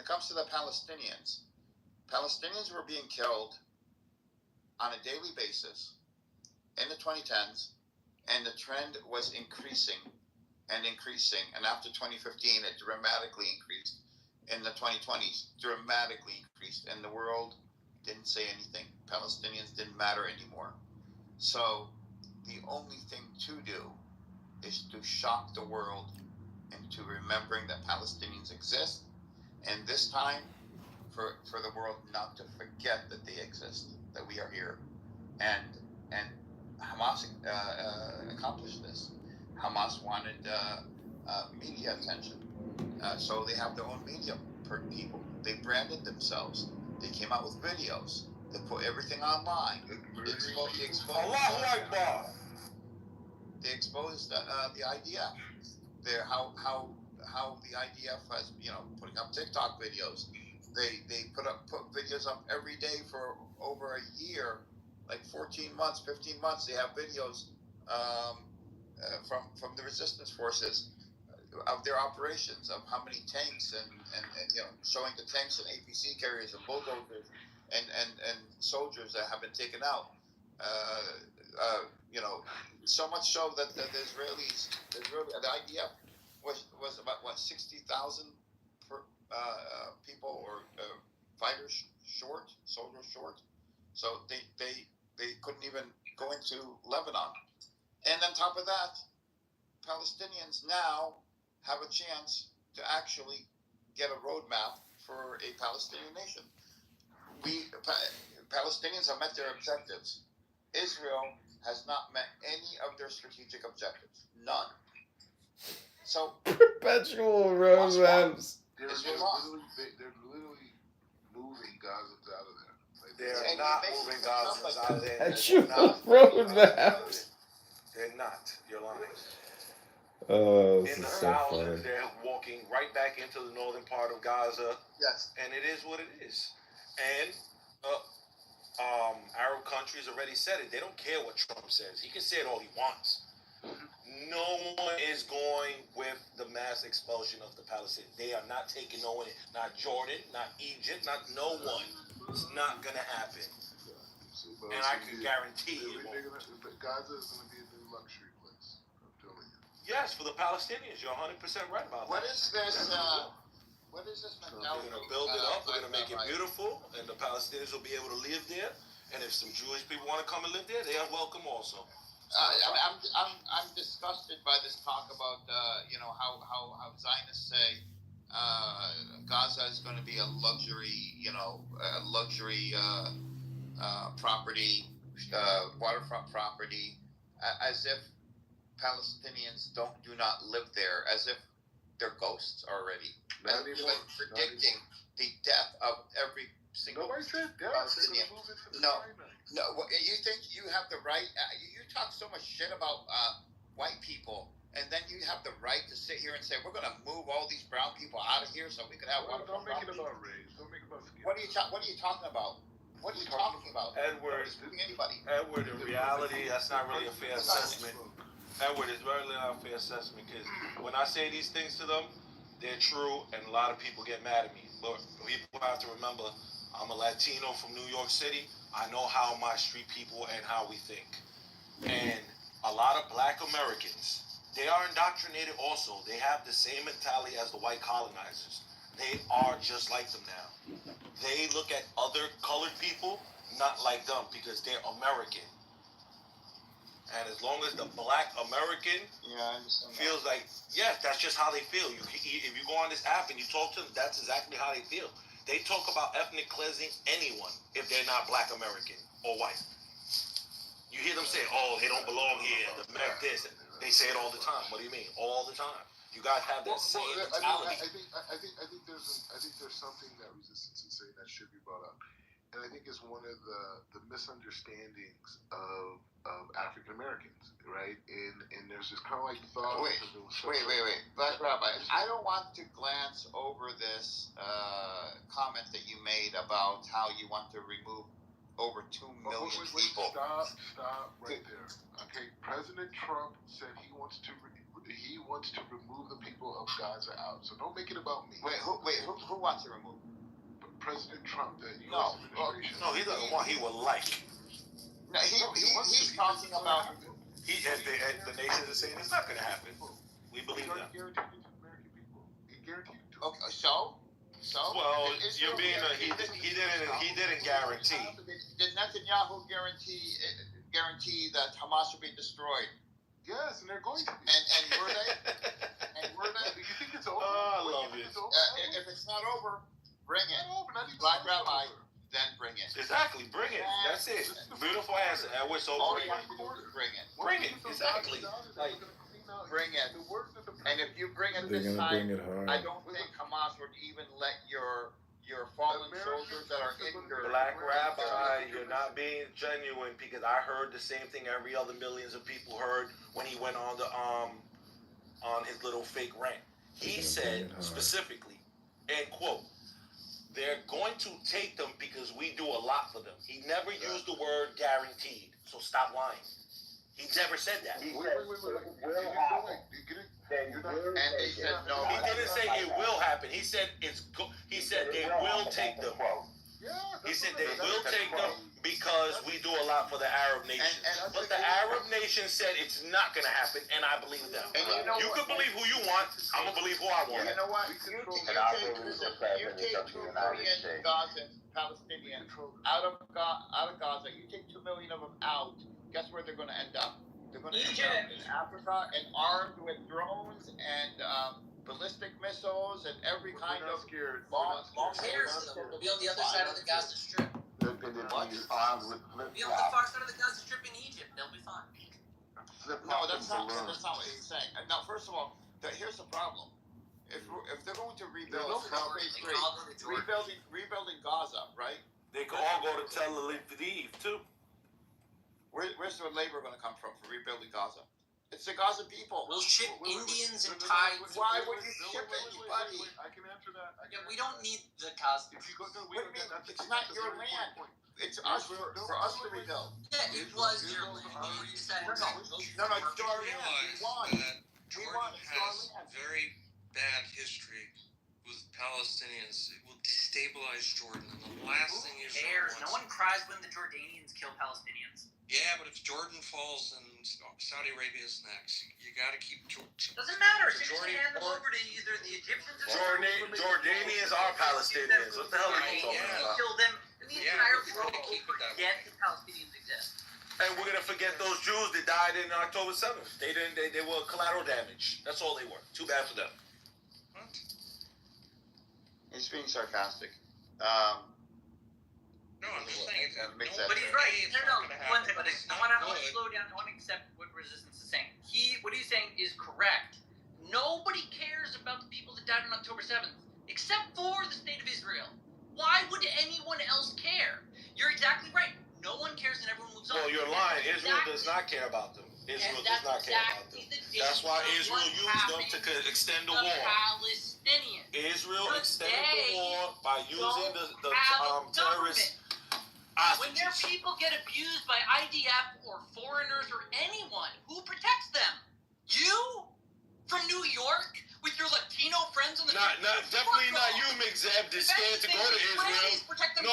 it comes to the Palestinians were being killed on a daily basis in the 2010s, and the trend was increasing and increasing. And after 2015, it dramatically increased. In the 2020s, dramatically increased. And the world didn't say anything. Palestinians didn't matter anymore. So the only thing to do is to shock the world into remembering that Palestinians exist. And this time, for the world not to forget that they exist, that we are here. And Hamas accomplished this. Hamas wanted media attention. So they have their own media people. They branded themselves. They came out with videos. They put everything online. They exposed the IDF. How the IDF has, putting up TikTok videos. They put videos up every day for over a year, like 14 months, 15 months. They have videos from the resistance forces of their operations, of how many tanks and showing the tanks and APC carriers and bulldozers and soldiers that have been taken out. So much so that the Israelis, the IDF was about 60,000 people or fighters short, soldiers short. So they couldn't even go into Lebanon. And on top of that, Palestinians now have a chance to actually get a roadmap for a Palestinian nation. Palestinians have met their objectives. Israel has not met any of their strategic objectives. None. So perpetual roadmaps. They're literally moving Gaza out of there. Like, they're not moving Gaza out of there. Perpetual roadmaps. They're not. You're lying. Oh, this in is the so south, funny. they're walking right back into the northern part of Gaza. Yes. And it is what it is. And Arab countries already said it. They don't care what Trump says. He can say it all he wants. No one is going with the mass expulsion of the Palestinians. They are not taking no one in. Not Jordan, not Egypt, not no one. It's not going to happen. And I can guarantee it won't. Gaza is going to be a new luxury place. I'm telling you. Yes, for the Palestinians. You're 100% right about that. What is this mentality? We're going to build it up. We're going to make it beautiful. And the Palestinians will be able to live there. And if some Jewish people want to come and live there, they are welcome also. I'm disgusted by this talk about how Zionists say Gaza is going to be a luxury property, waterfront property, as if Palestinians do not live there, as if they're ghosts already. Predicting the death of every single Palestinian. No. You think you have the right? You talk so much shit about white people, and then you have the right to sit here and say we're going to move all these brown people out of here so we can have. Don't make it about race. Don't make it about skin. What are you talking about? What are you talking about? Edward, in reality, that's not really a fair assessment. Edward, it's really not a fair assessment because when I say these things to them, they're true, and a lot of people get mad at me. But people have to remember, I'm a Latino from New York City. I know how my street people and how we think. And a lot of black Americans, they are indoctrinated also. They have the same mentality as the white colonizers. They are just like them now. They look at other colored people not like them because they're American. And as long as the black American feels like, yes, that's just how they feel. If you go on this app and you talk to them, that's exactly how they feel. They talk about ethnic cleansing anyone if they're not black American or white. You hear them say, oh, they don't belong here, the Meg this. They say it all the time. What do you mean? All the time. You guys have that same mentality. I think there's something that resistance is saying that should be brought up. And I think it's one of the misunderstandings of African Americans, right? And there's this kind of like thought. Wait. Black Rabbi, I don't want to glance over this comment that you made about how you want to remove over 2 million Wait, people. Stop right there. Okay, President Trump said he wants to remove the people of Gaza out. So don't make it about me. Who wants to remove? President Trump, the U.S. No, administration. No, he doesn't want. He would like. No, he's talking about. The nations are saying it's not going to happen. We believe that. He guaranteed it to the American people. He guaranteed it to them. Okay, so. Well, you're being he didn't guarantee. Did Netanyahu guarantee that Hamas will be destroyed? Yes, and they're going to be. And were they? And were they? Do you think it's over? Oh, I love it. If it's not over, bring it. Not even Black close to Rabbi, over. then bring it. Exactly, bring it. That's it. Beautiful answer. And we're so All bring you it. have to do is bring it. Bring it. Exactly. Bring it. And if you bring it They're this gonna time, bring it hard. I don't think Hamas would even let your fallen soldiers that are injured. Black Rabbi, you're not being genuine because I heard the same thing every other millions of people heard when he went on the on his little fake rant. He said specifically, end quote, they're going to take them because we do a lot for them. He never used the word guaranteed, so stop lying. He never said that. Wait. And they said no. He didn't say it will happen. He said he said they will take them. He said they will take them because we do a lot for the Arab nations. But the Arab nation said it's not going to happen, and I believe them. And You can believe who you want. I'm going to believe who I want. You know what? You take 2 million Gazans, Palestinians, out of Gaza. You take 2 million of them out. Guess where they're going to end up? They're going to end up in Africa and armed with drones and ballistic missiles and every kind of bomb. We'll be on the other side of the Gaza Strip. What? We'll be on the far side of the Gaza Strip in Egypt. They'll be fine. No, that's not what he's saying. Now, first of all, here's the problem. If they're going to rebuild, rebuilding Gaza, right? They can all go to Tel Aviv too. Where's the labor going to come from for rebuilding Gaza? It's the Gaza people. We'll ship Indians and Thais. Why would you ship anybody? I can answer that. We don't need the Gaza. If you go, It's not your land. It's us for us to rebuild. Yeah, it was your land. You decided No, it's our land. We won. Jordan has very bad history with Palestinians. It will destabilize Jordan. And the last thing Israel cares? wants... No one cries when the Jordanians kill Palestinians. Yeah, but if Jordan falls and Saudi Arabia is next, you got to keep Jordan. Doesn't matter. Just hand them over to either the Egyptians or Jordanians are Palestinians. What the hell are you talking about? Kill them, and the entire world will forget the Palestinians exist. And we're gonna forget those Jews that died in October 7th. They were collateral damage. That's all they were. Too bad for them. What? He's being sarcastic. No, I'm just saying. But he's right. No. One thing, I want to slow down. I want to accept what Resistance is saying. What he's saying is correct. Nobody cares about the people that died on October 7th, except for the state of Israel. Why would anyone else care? You're exactly right. No one cares and everyone moves on. Well, you're lying. Israel does not care about them. Israel does not care about them. That's why Israel used them to extend the war. Palestinians. Israel extended the war by using the terrorists. When their people get abused by IDF or foreigners or anyone, who protects them? You? From New York? With your Latino friends on the street? Definitely not you, McZeb, that's scared to go to Israel. No.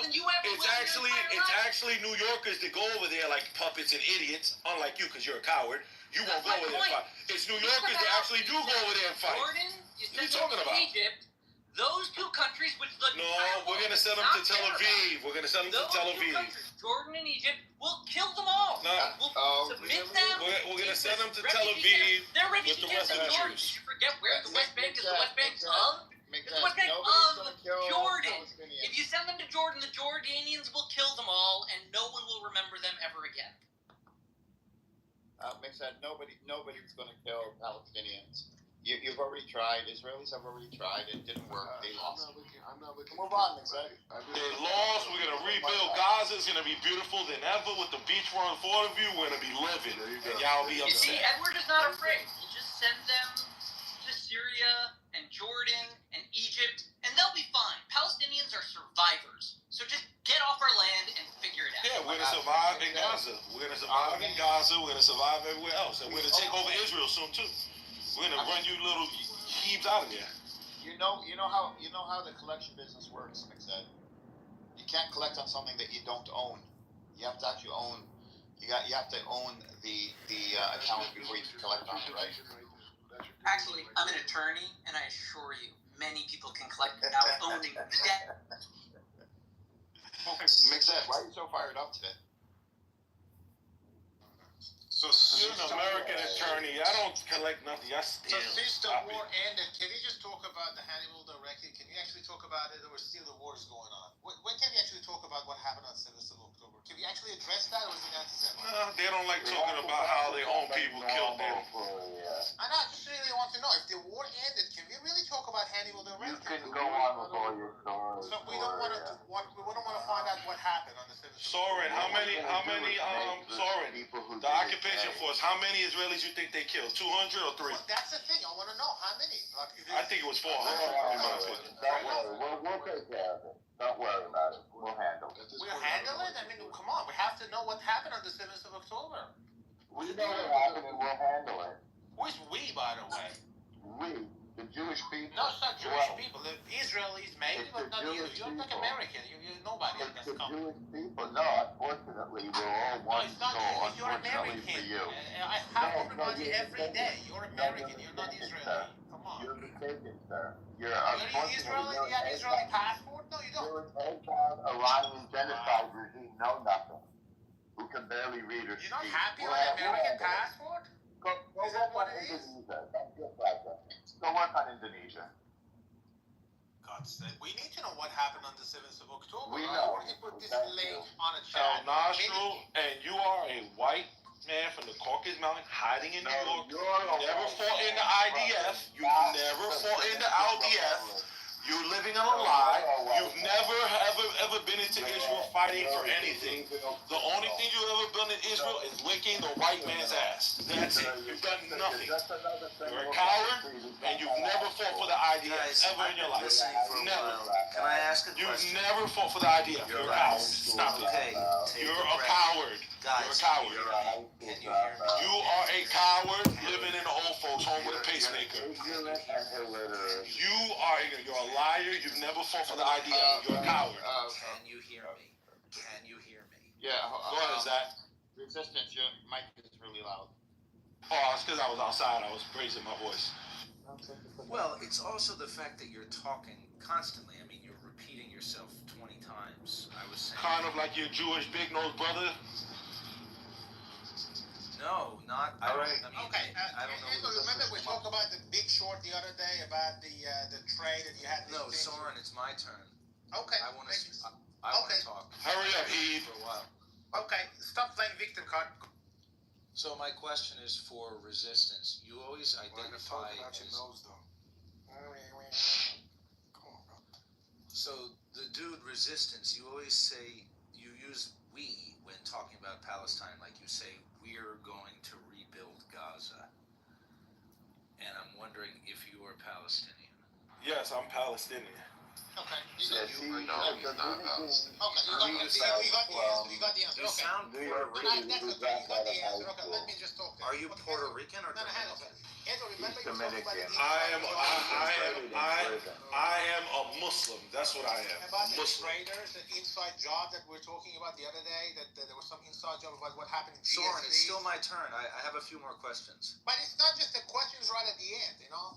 It's actually New Yorkers that go over there like puppets and idiots, unlike you, because you're a coward. You won't go over there and fight. It's New Yorkers that actually do go over there and fight. Jordan, you What are you talking about? Egypt, those two countries, which the No, we're going to send them to Tel Aviv. We're going to send them to Tel Aviv. Jordan and Egypt will kill them all. No. We'll submit them. We're going to send them to Tel Aviv. They're with the refugees rest of in the Jordan. Jews. Did you forget where the West Bank is? The West Bank of? It's the West Bank of Jordan. If you send them to Jordan, the Jordanians will kill them all, and no one will remember them ever again. Makes that nobody's going to kill Palestinians. You've already tried. Israelis have already tried. It didn't work. They lost. I'm not looking. Move on, McZeb. They lost. We're going to rebuild Gaza. It's going to be beautiful than ever with the beachfront photo view. We're going to be living. And y'all be You see, upset. Edward is not afraid. You just send them to Syria and Jordan and Egypt, and they'll be fine. Palestinians are survivors. So just get off our land We're gonna survive in Gaza. We're gonna survive everywhere else, and we're gonna take over Israel soon too. We're gonna run you little heaves out of there. You know how the collection business works, McZed. You can't collect on something that you don't own. You have to actually own. You have to own the account before you can collect on it, right? Actually, I'm an attorney, and I assure you, many people can collect without owning the debt. McZed, why are you so fired up today? So you're an American attorney. I don't collect nothing. I steal. So since the war ended, can you just talk about the Hannibal directly? Can you actually talk about it, or still the war is going on? When can we actually talk about what happened on 7th of October? Can we actually address that, or is it anti-Semitic? No, they don't like talking about how their own people killed them. I know, I just really want to know, if the war ended, can we really talk about Hannibal directly? You can go on with all your stories. So we don't want to find out what happened on the 7th of Soren, how many, Soren, the occupation force, how many Israelis you think they killed? 200 or 3? Well, that's the thing, I want to know, how many? Like, I think it was 400. Don't worry, we'll take care of it. Don't worry about it. We'll handle it. we'll handle it? I mean, come on, we have to know what happened on the 7th of October. We know what happened and we'll handle it. Who's we, by the way? We, the Jewish people. No, it's not Jewish people. The Israelis, maybe, It's but the not you. Jewish You're like people. American. You're nobody in It's this the country. Jewish people. No, unfortunately, we're all No, one it's not soul. Jewish. You're Unfortunately American. for you. I have to No, remind you you're every mistaken. day. You're No, American. you're You're not mistaken, Israeli. sir. Come on. You're mistaken, sir. You're You're unfortunately. Israeli? You have Israeli passport? No, you don't. You're an egg-bound Iranian genocide regime, know nothing. Who can barely read or You're not speak. happy on the American passport? Go Is that work what on it is? Indonesia. That's just like that. Go work on Indonesia. God sake. We need to know what happened on the 7th of October. We I know. already put this Thank link you. on a El chat. Nostril, and you are a white man from the Caucasus Mountain hiding in New York. You never fought in the IDF. You never fought in the LDF. You're living on a lie. You've never ever been into Israel fighting for anything. The only thing you've ever done in Israel is licking the white man's ass. That's it. You've done nothing. You're a coward, and you've never fought for the IDF Guys, ever in your life. listening for a Never. while. Can I ask a You've question? never fought for the IDF. You're a coward. Stop it. Okay, take You're a a breath. coward. Guys, You're a coward. Can you hear me? You are a coward living in an old folks' home with a pacemaker. Ignorant and illiterate. You are ignorant. You're a liar. You've never fought for the IDF. You're a coward. Can you hear me? Can you hear me? Yeah. Go ahead, Zach. Resistance. Your mic is really loud. Oh, it's because I was outside. I was raising my voice. Well, it's also the fact that you're talking constantly. I mean, you're repeating yourself 20 times. I was saying. Kind of like your Jewish big nose brother. No, not. I don't. I mean, Okay, I don't know. Angelo, remember we talked about the Big Short the other day about the trade that you had. No, Soren, it's my turn. Okay. I want to. thanks. I want Okay. to talk. Hurry up, Eve. For a while. Okay, stop playing victim card. So my question is for resistance. You always identify as. So the dude resistance. You always say you use we when talking about Palestine. Like you say, we're going to rebuild Gaza. And I'm wondering if you are Palestinian. Yes, I'm Palestinian. Okay. Yes, he- Okay, you got the answer. You got the answer. You Okay. sound New Puerto York Rican. That's Really okay. You got the got answer. that Okay, let me just talk. Are you Puerto Rican or No, hang on. Dominican? Angelo, remember you talked about the I am a Muslim. That's what I am. about the Muslim. traders, the inside job that we were talking about the other day, that there was some inside job about what happened in Soren, it's GSC. still my turn. I have a few more questions. But it's not just the questions right at the end, you know?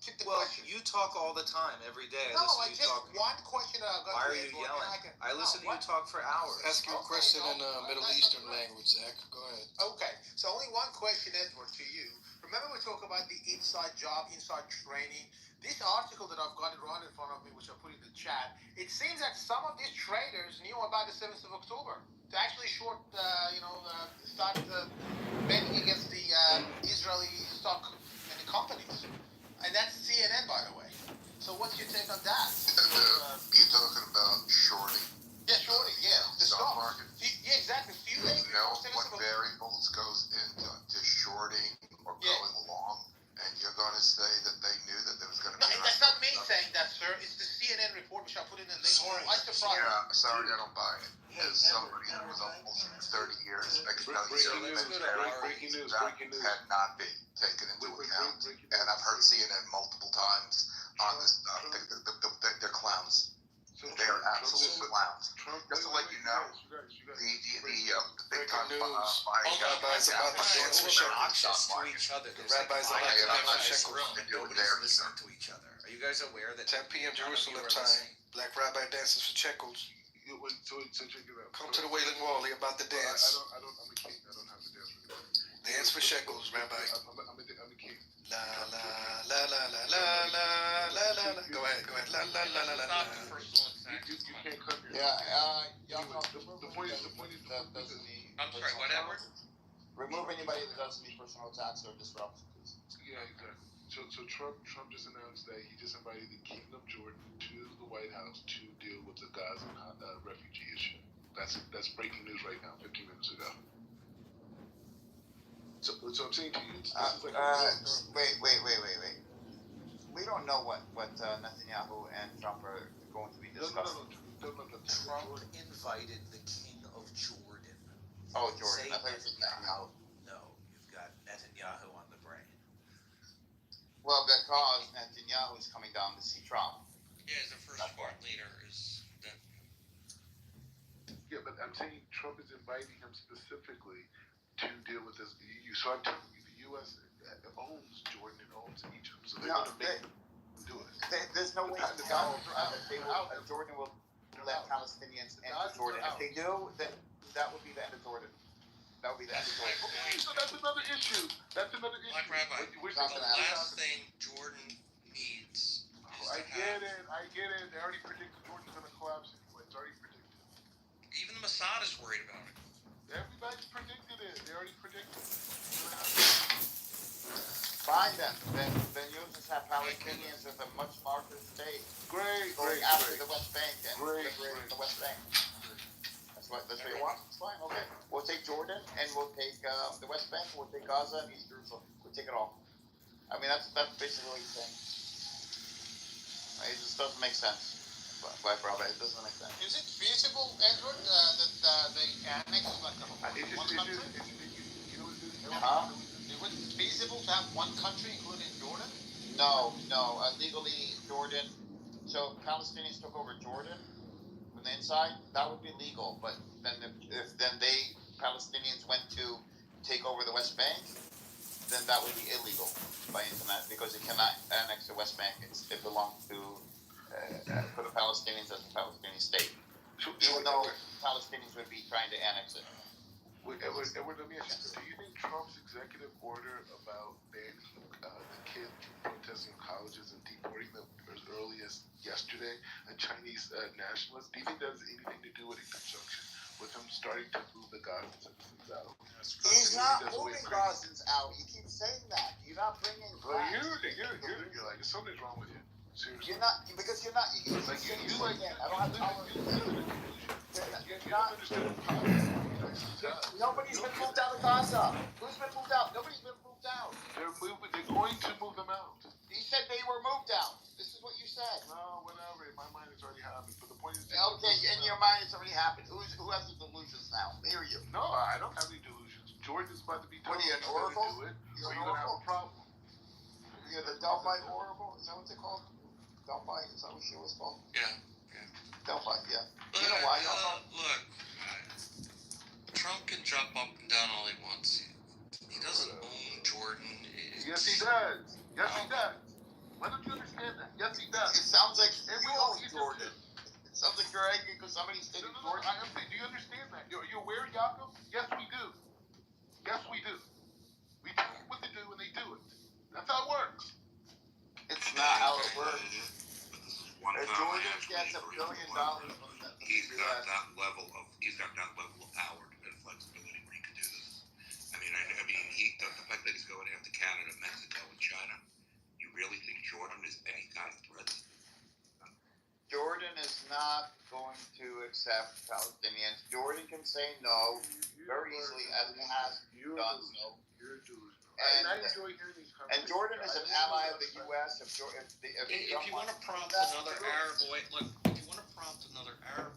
Keep the Well, questions. you talk all the time, every day. No, I I listen to just you talk. one question that I've got Why to are you answer, and yelling? I no, listen to you what? talk for hours. Ask your Okay, question in no, Middle that's Eastern not right. language, Zach. Go ahead. Okay, so only one question, Edward, to you. Remember we talk about the inside job, inside training. This article that I've got it right in front of me, which I put in the chat, it seems that some of these traders knew about the 7th of October to actually start betting against the Israeli stock and the companies. And that's CNN, by the way. So what's your take on that? You're talking about shorting Yeah, shorting, yeah. The stock stock. market. Yeah, exactly. Do you think You know the 7th what of October? variables goes into shorting or Yeah. going long, and you're going to say that they knew that there was going to No, be. that's not me saying that, sir. It's the CNN report, which I put in the link. I'm surprised. Yeah, sorry, I don't buy it. as somebody that was almost 30 years Breaking news. had not been taken into account. And I've heard CNN multiple times on this stuff. They're clowns. They are absolute clowns. Just to let you know, the big time Rabbis about to dance for shekels to each other. The rabbis about to dance for shekels. Nobody's listening to each other. Are you guys aware that 10 p.m. Jerusalem time. Black rabbi dances for shekels. So check it out. Come to the Wailing Wall. They about to dance. I'm a king. I don't have to dance for anybody. Dance for shekels, Rabbi. I'm a king. La la la la la la la la la la. Go ahead. La la la la la la. You can't come here. The point is that doesn't need. I'm sorry, whatever. Remove anybody that doesn't need personal attacks or disrupts. Yeah, exactly. So Trump just announced that he just invited the Kingdom of Jordan to the White House to deal with the Gaza refugee issue. That's breaking news right now, 15 minutes ago. So I'm saying to you, this is like wait. We don't know what Netanyahu and Trump are going to be discussing. No. Trump invited the King of Jordan? Oh, Jordan. Say I thought you said Netanyahu. No, you've got Netanyahu on the brain. Well, because Netanyahu is coming down to see Trump. Yeah, as the first foreign leader is that. Yeah, but I'm saying Trump is inviting him specifically to deal with this. So I'm telling you, the U.S. owns Jordan and owns Egypt, so they're going to make them do it. There's no way Jordan will let Palestinians enter Jordan. If they do, then that would be the end of Jordan. That would be the end of Jordan. Okay, so that's another issue. Black Rabbi, the last thing Jordan needs is I get it. They already predicted Jordan's going to collapse anyway. It's already predicted. even the Mossad is worried about it. Everybody predicted it. They already predicted it. Fine then you'll just have Palestinians with a much larger state Great. after the West Bank and Great. liberating the West Bank. That's what you want. It's fine. Okay, we'll take Jordan and we'll take the West Bank. We'll take Gaza and East Jerusalem. We'll take it all. I mean that's basically what he's saying. It just doesn't make sense. Black Rabbi, it doesn't make sense. Is it feasible, Edward, that they annex like one country? Was it feasible to have one country, including Jordan? No. Legally, Jordan. So Palestinians took over Jordan from the inside. That would be legal. But then if Palestinians went to take over the West Bank, then that would be illegal by internet because it cannot annex the West Bank. It belongs to for the Palestinians as a Palestinian state. Even though Palestinians would be trying to annex it. Edward, let me ask you, do you think Trump's executive order about banning the kids from protesting colleges and deporting them as early as yesterday, a Chinese nationalist, do you think that has anything to do with in conjunction with him starting to move the Gaza citizens out? He's not moving Gazans out. You keep saying that. You're not bringing. Well, you're like, something's wrong with you. Seriously. You're not because you're not. You like. I don't have tolerance. Nobody's been moved out of Gaza. Who's been moved out? Nobody's been moved out. They're going to move them out. You said they were moved out. This is what you said. No, whatever. In my mind, it's already happened. But the point is, okay, in your mind, it's already happened. Who has the delusions now? Me or you? No, I don't have any delusions. Jordan's about to be told. What are you, an oracle? You're gonna have a problem. You're the Delphi oracle. Is that what they're called? Delphi. Is that what she was called? Yeah. Delphi. Yeah. You know why? Look, Trump can jump up and down all he wants. He doesn't own Jordan. Yes, he does. Why don't you understand that? Yes, he does. It sounds like you own Jordan. It sounds like you're angry because somebody's taking Jordan. I am saying, do you understand that? You're aware, Jacob? Yes, we do. We tell them what to do and they do it. That's how it works. It's not how it works. If Jordan gets $1 billion from he's got that level of power and flexibility where he can do this. I mean, the fact that he's going after Canada, Mexico, and China. You really think Jordan is any kind of threat? Jordan is not going to accept Palestinians. Jordan can say no very easily, as it has done so. And I enjoy hearing these conversations. And Jordan is an ally of the U.S. If you want to prompt another Arab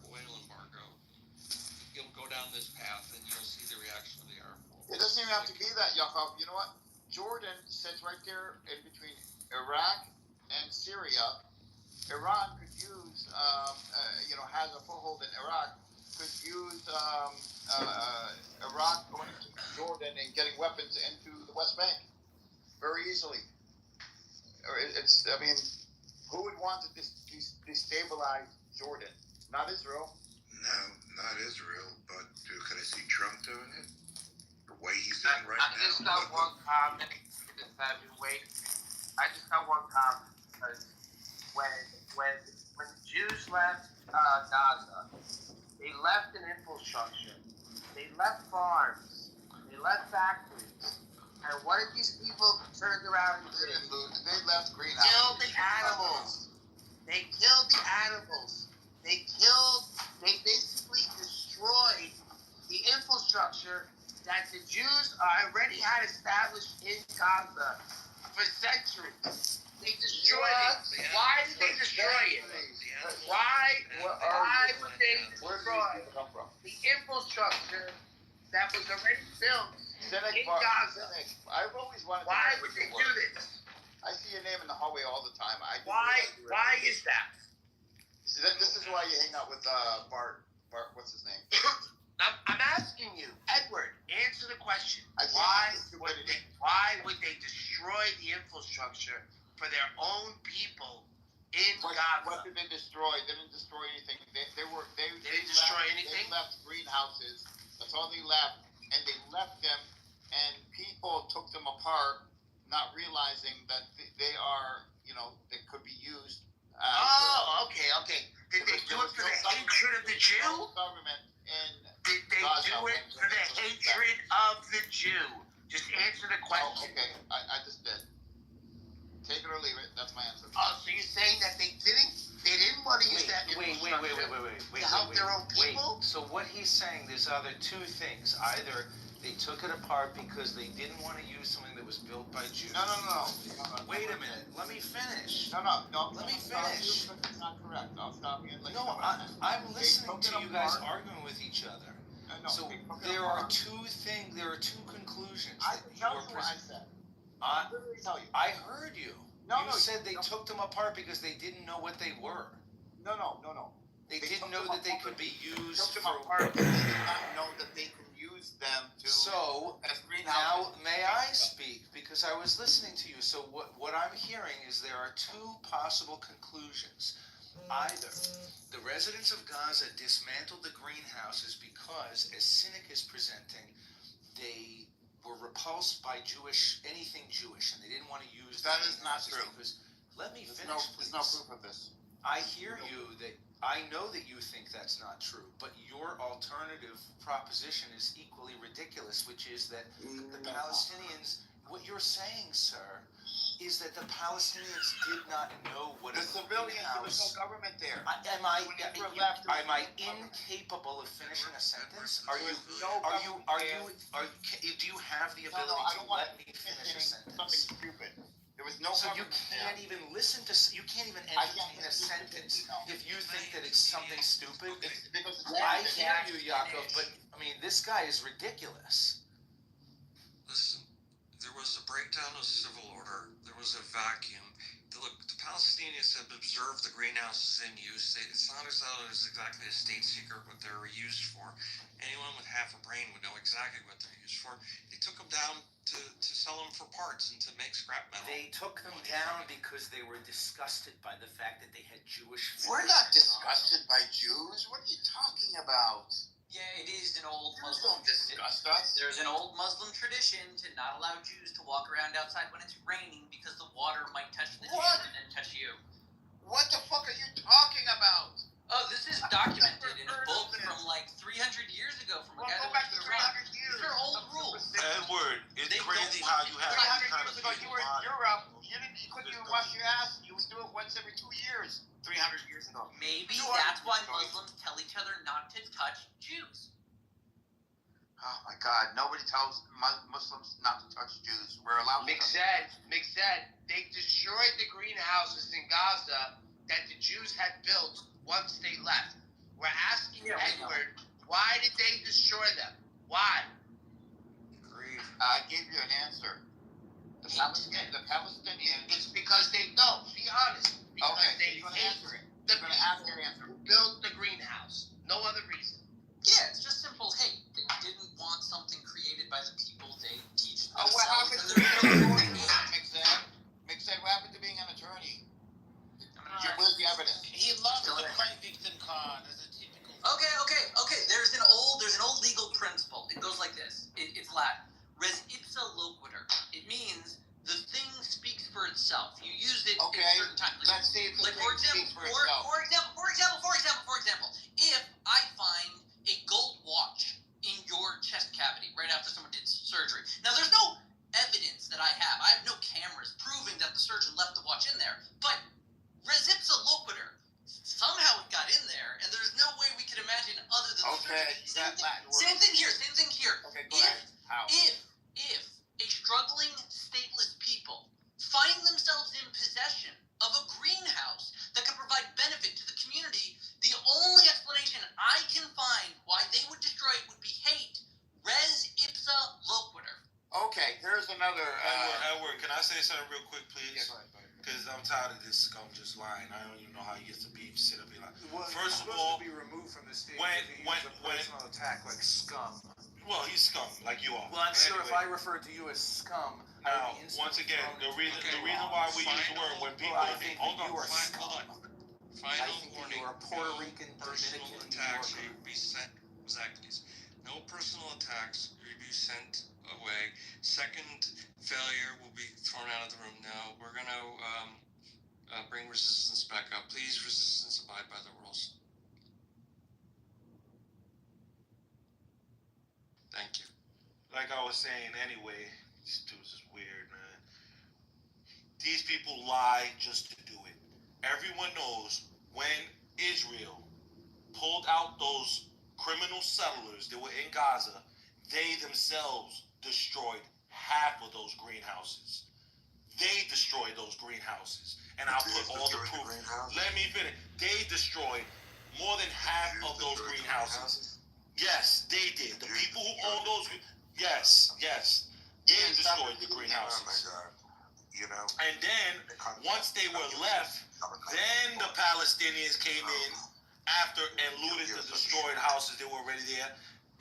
oil, embargo, you'll go down this path and you'll see the reaction of the Arab world. It doesn't even have to be that, Yaakov. You know what? Jordan sits right there in between Iraq and Syria. Iran could use, has a foothold in Iraq, could use Iraq going to Jordan and getting weapons into the West Bank very easily. Who would want to destabilize Jordan? Not Israel. No, not Israel, but could I see Trump doing it? The way he's doing right now? I just got one comment. I just got one comment because when the Jews left Gaza, they left an infrastructure, they left farms, they left factories, and what did these people turn around and do? They left greenhouses. Killed the animals. They killed the animals. They basically destroyed the infrastructure that the Jews already had established in Gaza for centuries. They destroyed it. Why did they destroy it? Why would they destroy the infrastructure that was already built in Gaza? I've always wanted to Why know would if it they do works. this? I see your name in the hallway all the time. Why is that? See, this is why you hang out with Bart. What's his name? I'm asking you, Edward, answer the question. Why would they destroy the infrastructure for their own people in Gaza? What did they destroy? They didn't destroy anything. They didn't destroy anything? They left greenhouses. That's all they left, and they left them, and people took them apart, not realizing that they are, they could be used. Okay. Did they do it for the hatred of the Jew? Government in Did they do it for the hatred of the Jew? Just answer the question. Okay, I just did. Take it or leave it. That's my answer. Oh, so you're saying that they didn't want to use that infrastructure to help their own people? So what he's saying, there's either two things. Either they took it apart because they didn't want to use something that was built by Jews. No. Wait a minute. Let me finish. No. Let me finish. It's not correct. I'll stop you and let you No, know. I'm listening to you guys arguing with each other. So there are two conclusions. I that tell you you are what I said. I literally tell you. I heard you. No, you said they took them apart because they didn't know what they were. No. They didn't know that they could be used Took them for. apart because they did not know that they could use them to. So as now greenhouses. may I speak, because I was listening to you. So what I'm hearing is there are two possible conclusions. Either the residents of Gaza dismantled the greenhouses because, as Cynic is presenting, they were repulsed by anything Jewish, and they didn't want to use. That is not true. Because, let me finish, There's no proof of this. I hear you that I know that you think that's not true, but your alternative proposition is equally ridiculous, which is that the Palestinians, what you're saying, sir, is that the Palestinians did not know what The a civilians, there was greenhouse. no government there. Am I incapable of finishing a sentence? Do you have the ability to let me finish a sentence? Something stupid. There was no So you government can't there. even you can't even entertain a sentence if you think that it's something stupid. Because it's I hear you, Yaakov, but this guy is ridiculous. Listen, there was a breakdown of civil order. There was a vacuum. Look, the Palestinians have observed the greenhouses in use. It's not as though it's exactly a state secret what they were used for. Anyone with half a brain would know exactly what they're used for. They took them down to sell them for parts and to make scrap metal. They took them down because they were disgusted by the fact that they had Jewish food. We're not disgusted by Jews. What are you talking about? Yeah, it is an old Jews Muslim. don't disgust us. There's an old Muslim tradition to not allow Jews to walk around outside when it's raining because the water might touch the Jews and then touch you. What the fuck are you talking about? Oh, this is documented in a book from like 300 years ago from a guy Go that back was to around. 300 years. These are old rules. Edward, it's They crazy don't how want you you have 300 this kind years of ago, you were in Europe. You couldn't even wash your ass. You would do it once every 2 years. 300 years ago. Maybe 200 that's why years ago. Muslims tell each other not to touch Jews. Oh my God! Nobody tells Muslims not to touch Jews. We're allowed. Mixed, they destroyed the greenhouses in Gaza that the Jews had built once they left. We're asking Edward Why did they destroy them? Why? I gave you an answer. The Palestinians. It's because they don't. Be honest. Because Okay, they you're gonna hate answer it. the You're gonna ask people your answer. who built the greenhouse. No other reason. Yeah, it's just simple hate. They didn't want something created by the people they teach Oh, themselves. what happened and to they're being an building attorney, Mixed, what happened to being an attorney? Where's the evidence? He loves to play victim card as a typical. Okay. There's an old legal principle. It goes like this. It's Latin. Res ipsa loquitur. It means the thing speaks for itself. You use it Okay, at certain times. let's see if the Like for thing example, speaks for itself. for example, if I find a gold watch in your chest cavity right after someone did surgery. Now there's no evidence that I have no cameras proving that the surgeon left the watch in there, but res ipsa loquitur, somehow it got in there, and there's no way we could imagine other than the Okay, surgeon. that Latin word. Same thing here. Okay, go ahead. How? If a struggling stateless people find themselves in possession of a greenhouse that could provide benefit to the community, the only explanation I can find why they would destroy it would be hate. Res ipsa loquitur. Okay, here's another. Edward, can I say something real quick, please? Yeah, go ahead. Because I'm tired of this scum just lying. I don't even know how he gets to be sit up here like. Well, First he's of supposed all, to be removed from the stage when- if he when- uses a when- personal attack like scum. well, he's scum like you are. Well, I'm sure if Anyway, I referred to you as scum, I now, would be instantly once again, thrown the into reason jail. why we use the word when people Well, I think hold that you on. are scum. Hold on. I Final think that warning. you are a Puerto No Rican, personal Dominican, New attacks Yorker. will be sent. Exactly. No personal attacks will be sent away. Second failure will be thrown out of the room. Now we're gonna bring resistance back up. Please, resistance, abide by the rules. Thank you. Like I was saying anyway, these dudes is weird, man. These people lie just to do it. Everyone knows when Israel pulled out those criminal settlers that were in Gaza, they themselves destroyed half of those greenhouses. They destroyed those greenhouses. And I'll put all the proof. Let me finish. They destroyed more than half of those greenhouses. Yes, they did. The people who own those, yes, they destroyed the greenhouses. You know, And then, once they were left, then the Palestinians came in after and looted the destroyed houses that were already there.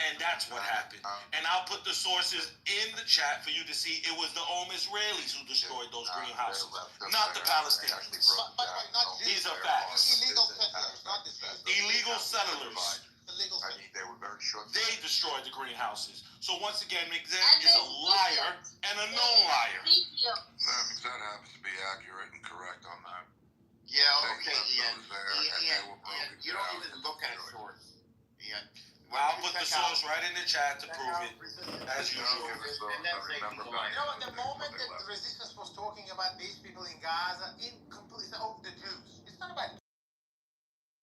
And that's what happened. And I'll put the sources in the chat for you to see. It was the Israelis who destroyed those greenhouses, not the Palestinians. But not Jews. These are facts. Illegal settlers, not the Jews. Illegal settlers. Illegal I settlers. mean, they were very short. They destroyed the greenhouses. So once again, McZed is a liar and a known liar. Thank you. That happens to be accurate and correct on that. Yeah, okay, They Ian. left those there, and they were broken You don't down even and look at a destroyed. source, Ian. I'll put the source right in the chat to prove it, as usual. And then say Remember he's a back liar. You know what? The moment that the resistance was talking about these people in Gaza, in completely, the Jews. It's not about